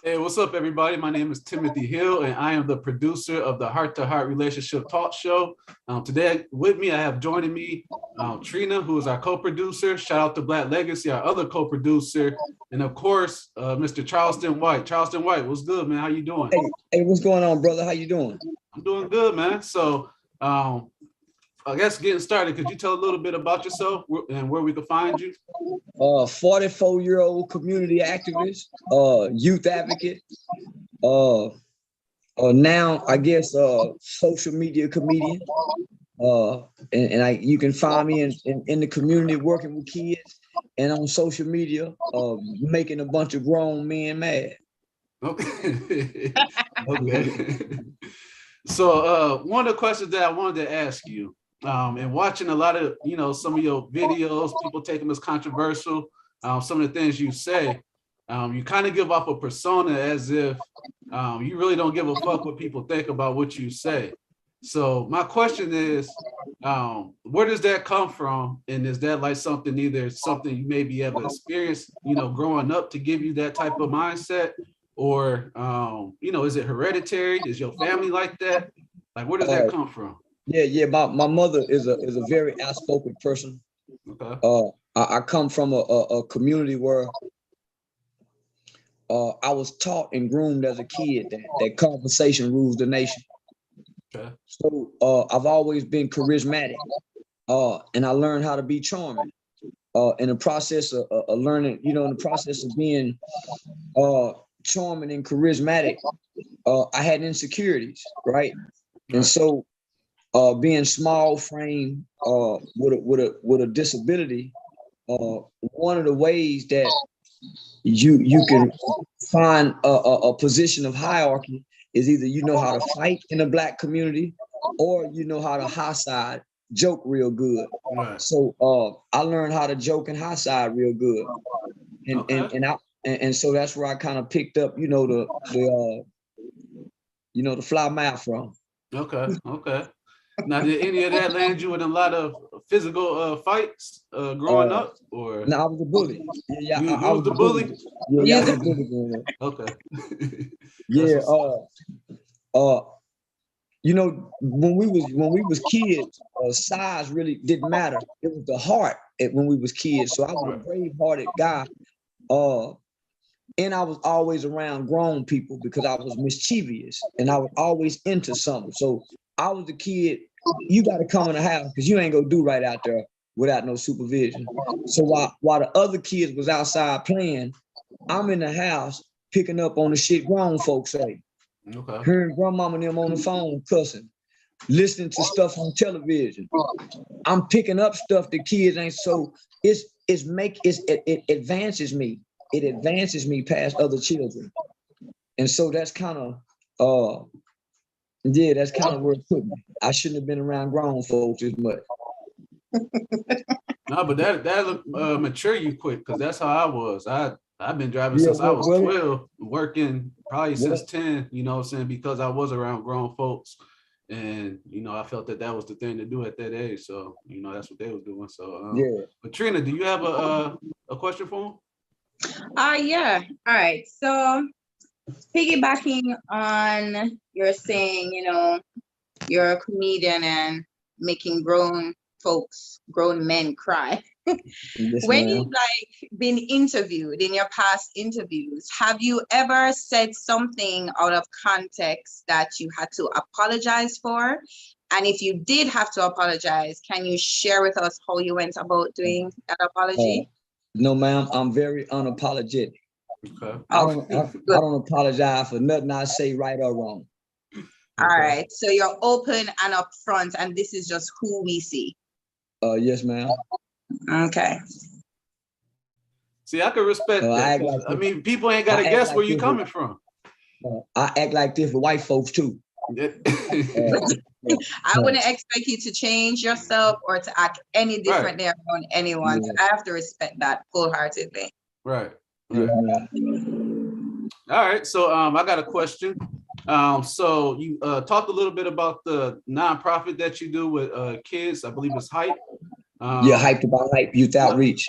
Hey, what's up, everybody? My name is Timothy Hill, and I am the producer of the Heart to Heart Relationship Talk Show. Today with me, I have joining me Trina, who is our co-producer. Shout out to Black Legacy, our other co-producer, and of course, Mr. Charleston White. Charleston White, what's good, man? How you doing? Hey, what's going on, brother? How you doing? I'm doing good, man. So, I guess getting started, could you tell a little bit about yourself and where we can find you? 44-year-old community activist, youth advocate, now I guess social media comedian. And you can find me in the community working with kids and on social media, making a bunch of grown men mad. Okay. Okay. So one of the questions that I wanted to ask you, and watching a lot of, some of your videos, people take them as controversial. Some of the things you say, you kind of give off a persona as if you really don't give a fuck what people think about what you say. So my question is, where does that come from? And is that like something, either something you maybe ever experienced, growing up to give you that type of mindset? Or, is it hereditary? Is your family like that? Like, where does that come from? Yeah. My mother is a very outspoken person. Okay. I come from a community where I was taught and groomed as a kid that conversation rules the nation. Okay. So I've always been charismatic, and I learned how to be charming. In the process of learning, in the process of being charming and charismatic, I had insecurities, right? And so being small frame with a disability, one of the ways that you can find a position of hierarchy is either you know how to fight in the Black community, or you know how to high side joke real good. Right. So I learned how to joke and high side real good, and so that's where I kind of picked up, the fly mouth from. Okay. Now, did any of that land you in a lot of physical fights growing up? Or no, I was a bully. Yeah, you I was the bully? Yeah, I was a bully growing up. Okay. Yeah. When we was kids, size really didn't matter. It was the heart when we was kids. So I was a brave-hearted guy. And I was always around grown people because I was mischievous and I was always into something. So I was the kid, you got to come in the house because you ain't gonna do right out there without no supervision. So while the other kids was outside playing, I'm in the house picking up on the shit grown folks say. Okay. Hearing grandmama and them on the phone cussing, listening to stuff on television. I'm picking up stuff the kids ain't. So it advances me. It advances me past other children. And so that's kind of that's kind of where it put me. I shouldn't have been around grown folks as much. No, but that mature you quick, because that's how I was. I've been driving since I was 12, working probably since 10, because I was around grown folks. And, I felt that was the thing to do at that age. So, that's what they was doing. So, But Trina, do you have a question for him? Yeah. All right. So piggybacking on your saying, you're a comedian and making grown men cry. Yes, when you've been interviewed in your past interviews, have you ever said something out of context that you had to apologize for? And if you did have to apologize, can you share with us how you went about doing that apology? No, ma'am, I'm very unapologetic. Okay. I don't apologize for nothing I say, right or wrong. All right. So you're open and upfront, and this is just who we see. Yes, ma'am. Okay. See, I can respect that. People ain't got to guess where you're coming from. I act like this with white folks too. I wouldn't expect you to change yourself or to act any differently around anyone. Yeah. I have to respect that wholeheartedly. Right. Yeah. All right. So I got a question. So you talked a little bit about the nonprofit that you do with kids. I believe it's Hype. Hyped about Hype Youth Outreach.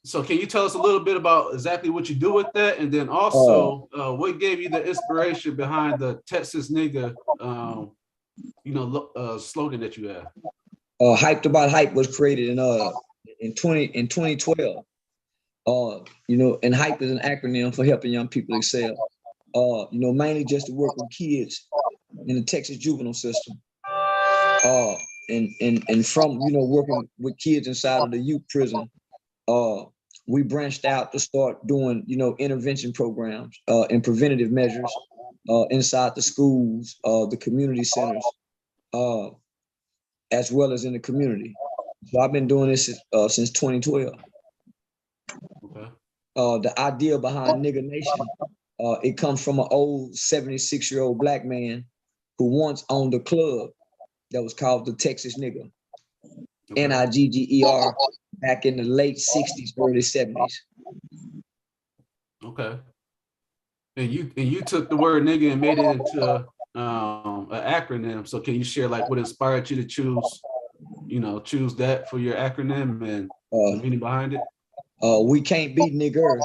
So can you tell us a little bit about exactly what you do with that? And then also, what gave you the inspiration behind the Texas nigga, slogan that you have? Hyped About Hype was created in 2012. And HYPE is an acronym for helping young people excel. Mainly just to work with kids in the Texas juvenile system. And from working with kids inside of the youth prison, we branched out to start doing intervention programs and preventative measures inside the schools, the community centers, as well as in the community. So I've been doing this since 2012. Okay. The idea behind Nigga Nation, it comes from an old 76-year-old black man who once owned a club that was called the Texas Nigga, okay. Nigger, back in the late 60s, early 70s. Okay. And you took the word nigga and made it into an acronym. So can you share like what inspired you to choose that for your acronym and the meaning behind it? We can't be niggers.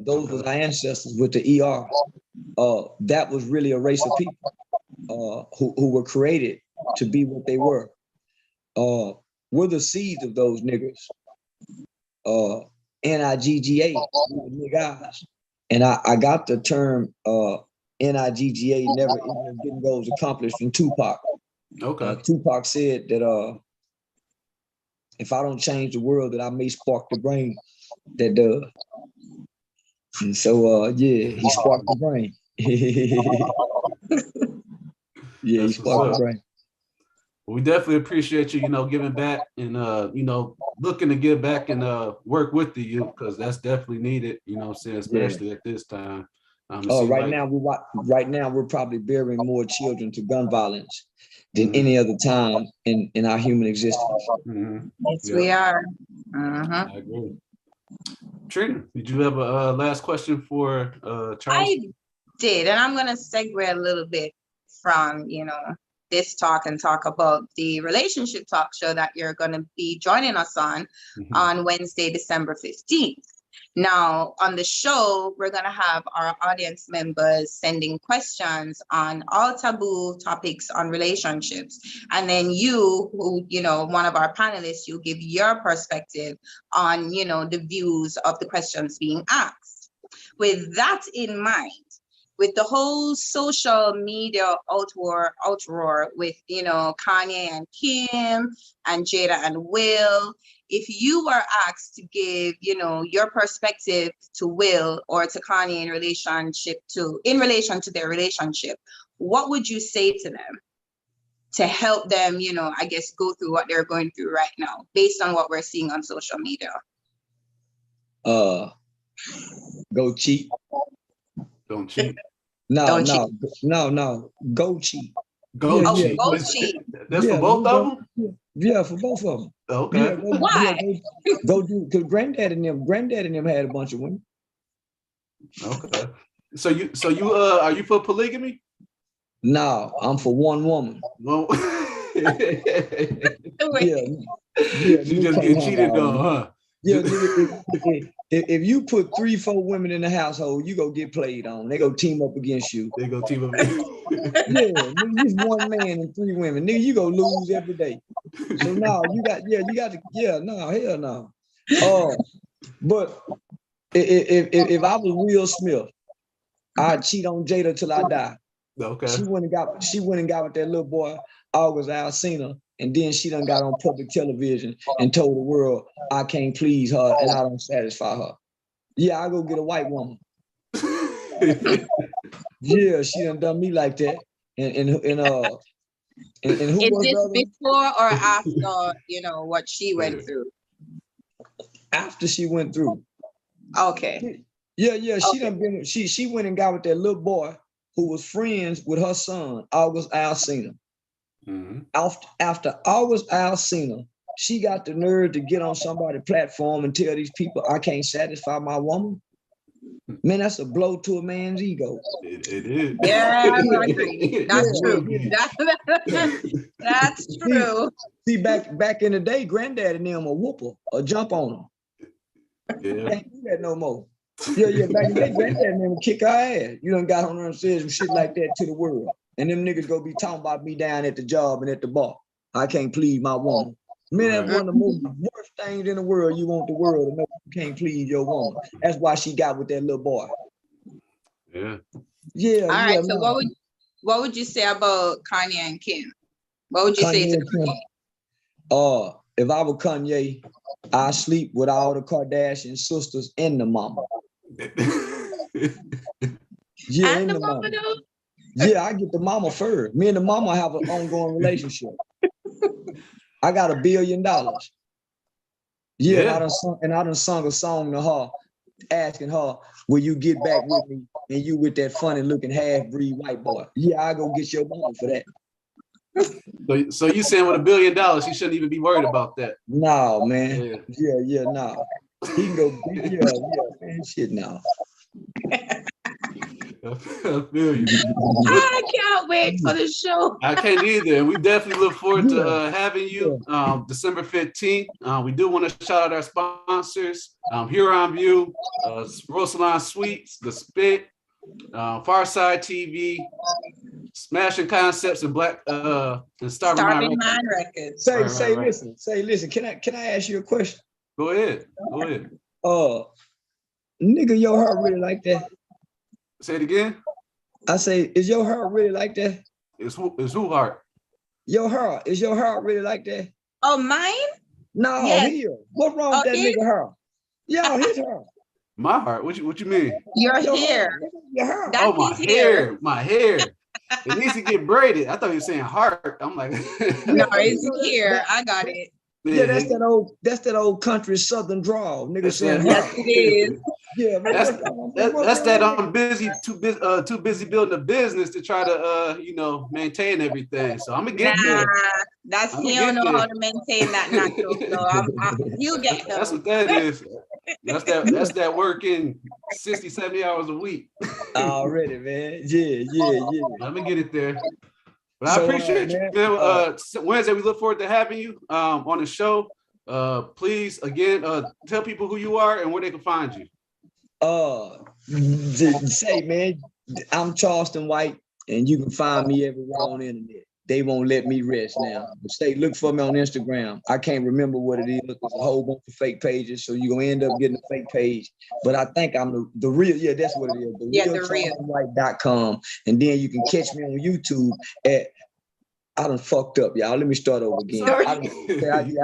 Those were our ancestors with the ER. That was really a race of people who were created to be what they were. We're the seeds of those niggers. Nigga, niggas. And I got the term Nigga never didn't go as accomplished from Tupac. Okay. Tupac said that if I don't change the world, that I may spark the brain that does. And so he sparked the brain. He sparked the brain. We definitely appreciate you, giving back and looking to give back and work with the youth, because that's definitely needed, especially at this time. Right now we're probably burying more children to gun violence than any other time in our human existence. Mm-hmm. Yes, we are. Uh-huh. I agree. Trina, did you have a last question for Charles? I did, and I'm going to segue a little bit from, this talk and talk about the relationship talk show that you're going to be joining us on Wednesday, December 15th. Now, on the show, we're going to have our audience members sending questions on all taboo topics on relationships. And then you, who, one of our panelists, you give your perspective on, the views of the questions being asked. With that in mind, with the whole social media outroar with, Kanye and Kim and Jada and Will, if you were asked to give, your perspective to Will or to Kanye in relation to their relationship, what would you say to them to help them, go through what they're going through right now, based on what we're seeing on social media? Go cheat. Don't cheat. No. Go cheat. Go cheat. Go cheat. That's for both of them? Yeah, for both of them. Okay. Why? Go do, because granddad and them had a bunch of women. Okay. So you are you for polygamy? No, I'm for one woman. Well, Yeah. She just get cheated on, huh? Yeah, if you put 3-4 women in the household, you go get played on. They go team up against you. They go team up. Just one man and 3 women. Nigga, you go lose every day. So no, hell no. But if I was Will Smith, I'd cheat on Jada till I die. Okay. She went and got with that little boy, August Alsina, and then she done got on public television and told the world I can't please her and I don't satisfy her. Yeah, I go get a white woman. Yeah, she done me like that. And who is this before or after, what she went through? After she went through. Okay. Yeah, she went and got with that little boy who was friends with her son, August Alsina. Mm-hmm. After August Alsina, she got the nerve to get on somebody's platform and tell these people I can't satisfy my woman. Man, that's a blow to a man's ego. It is. Yeah, I agree. That's true. That's true. See, back in the day, granddad and them a whooper, a jump on them. Yeah. Can't do that no more. Yeah, back in the day, granddad man would kick our ass. You done got on there and said some shit like that to the world. And them niggas go be talking about me down at the job and at the bar. I can't please my woman. Man, that's one of the most worst things in the world. You want the world to know you can't please your woman. That's why she got with that little boy. Yeah. Yeah. All right. So man. what would you say about Kanye and Kim? What would you say to Kanye? If I were Kanye, I sleep with all the Kardashian sisters and the mama. Yeah, and the mama though? Yeah, I get the mama first. Me and the mama have an ongoing relationship. I got $1 billion. Yeah, and I done sung a song to her, asking her, will you get back with me? And you with that funny looking half-breed white boy. Yeah, I go get your mama for that. So you saying with $1 billion, you shouldn't even be worried about that? No, man. Yeah, no. He can go, man, shit, no. I feel you. I can't wait for the show. I can't either. And we definitely look forward to having you December 15th. We do want to shout out our sponsors, Huron View, Rose Salon Suites, The Spit, PharcydeTV, Smashing Concepts, and Black and Starving Man Records. Listen. Can I ask you a question? Go ahead. Nigga, your heart really like that? Say it again. I say, is your heart really like that? It's who heart? Your heart. Is your heart really like that? Oh, mine? No, here. What's wrong with that nigga heart? Yeah, his heart. My heart? What you mean? Your hair. Your hair. Oh, my hair. My hair. It needs to get braided. I thought you were saying heart. I'm like, no, it's here. I got it. Yeah, that's that old country southern drawl, nigga saying. Yes, it is. Yeah, man, that's that I'm busy, too busy building a business to try to maintain everything. So I'm gonna get there. That's he don't know how to maintain that natural. So you get there. That's what that is. That's that working 60, 70 hours a week. Already, man. Yeah. Let me get it there. But I appreciate you, man. Wednesday, we look forward to having you on the show. Please, again, tell people who you are and where they can find you. Say, man, I'm Charleston White, and you can find me everywhere on the internet. They won't let me rest now. But look for me on Instagram. I can't remember what it is. There's a whole bunch of fake pages, so you're gonna end up getting a fake page. But I think I'm the real. Yeah, that's what it is. The real. CharlestonWhite.com, and then you can catch me on YouTube at. I done fucked up, y'all. Let me start over again. I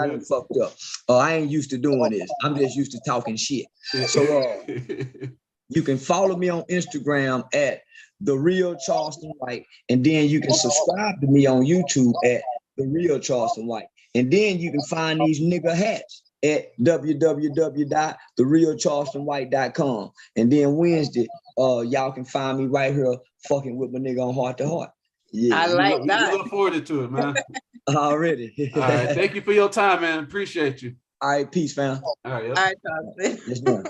done fucked up. I ain't used to doing this. I'm just used to talking shit. So you can follow me on Instagram at The Real Charleston White, and then you can subscribe to me on YouTube at The Real Charleston White. And then you can find these nigga hats at www.therealcharlestonwhite.com. And then Wednesday, y'all can find me right here fucking with my nigga on Heart to Heart. Yeah, I like that. We look forward to it, man. Already. All right. Thank you for your time, man. Appreciate you. All right. Peace, fam. All right. All right, Yes, ma'am.